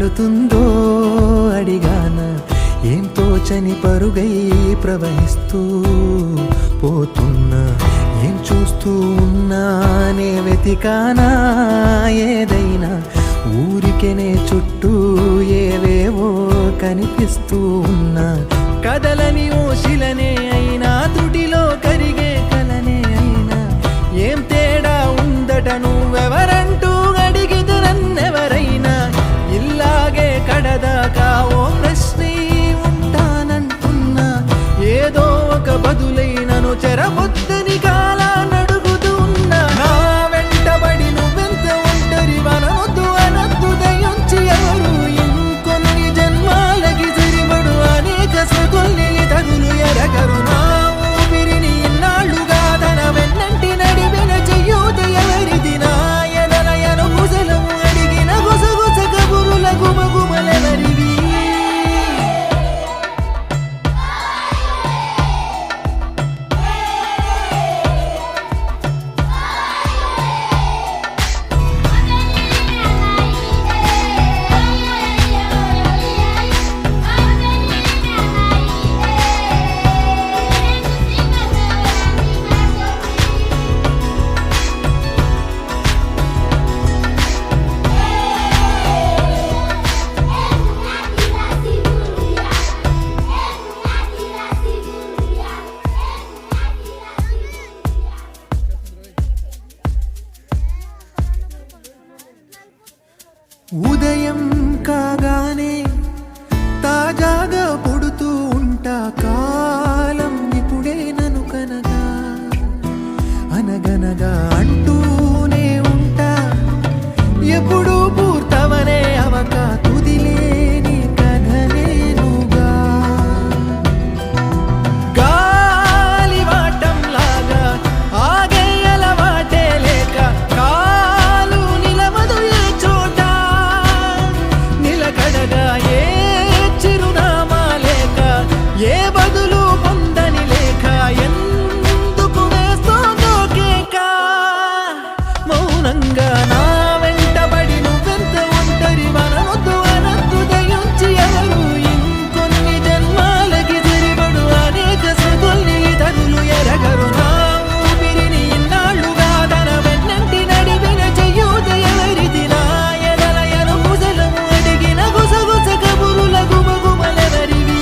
పడుతుందో అడిగాన, ఏం తోచని పరుగై ప్రవహిస్తూ పోతున్నా, ఏం చూస్తూ ఉన్నానే వెతికానా ఏదైనా, ఊరికెనే చుట్టూ ఏవేవో కనిపిస్తూ ఉన్నా, కదలని ఓశిలనే అయినా త్రుటిలో కరిగే కలనే అయినా, ఏం తేడా ఉందట నువ్వెవరంటూ అడిగిదు నన్నెవరైనా, ఇల్లాగే కడదాకా ఓ ప్రశ్నే ఉంటానంటున్నా, ఏదో ఒక బదులైనను చెరబొద్దని కాలానడుగుతూ ఉన్నా, నా వెంటబడి నువ్వెంత ఒంటరి వనవద్దు అనద్దు దయించి ఎవరు, ఇంకొన్ని జన్మాలకి సరిపడు అనేక సగొల్లి తగులు ఎరగరు, నా ఊపిరిని ఇన్నాళ్ళుగా తన వెన్నంటి నడిపిన చెయ్యూత ఎవరిది, నా ఎదలయను గుసలము అడిగిన గుసగుస కబురుల గుమగుమలెవరివి. ఉదయం కాగానే తాజాగా పుడుతూ ఉంటా, కాలం ఇప్పుడే నన్ను కనగా అనగనగా అంటూనే ఉంటా, ఎప్పుడూ పూర్తవనే అవక తుదిలేని కథనేనుగా, గాలివాటంలాగా ఆగేయల వాటే లేక కాలు నిలవదు ఏ చోట, నిలకడగా ఏ చిరునామా లేక ఏ బదులు పొందని లేక, ఎందుకు వేస్తోందో కేక, మౌనంగా నా వెంటబడి నువ్వెంత ఒంటరి వనవద్దు అనద్దు దయించి ఎవరు, ఇంకొన్ని జన్మాలకి సరిపడు అనేక సగొల్లి తగులు ఎరగరు, నా ఊపిరిని ఇన్నాళ్ళుగా తన వెన్నంటి నడిపిన చెయ్యూత ఎవరిది, నా ఎదలయను గుసలము అడిగిన గుసగుస కబురుల గుమగుమలెవరివి.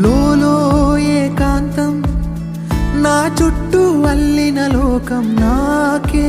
లోలో ఏకాంతం, నా చుట్టూ అల్లిన లోకం నాకే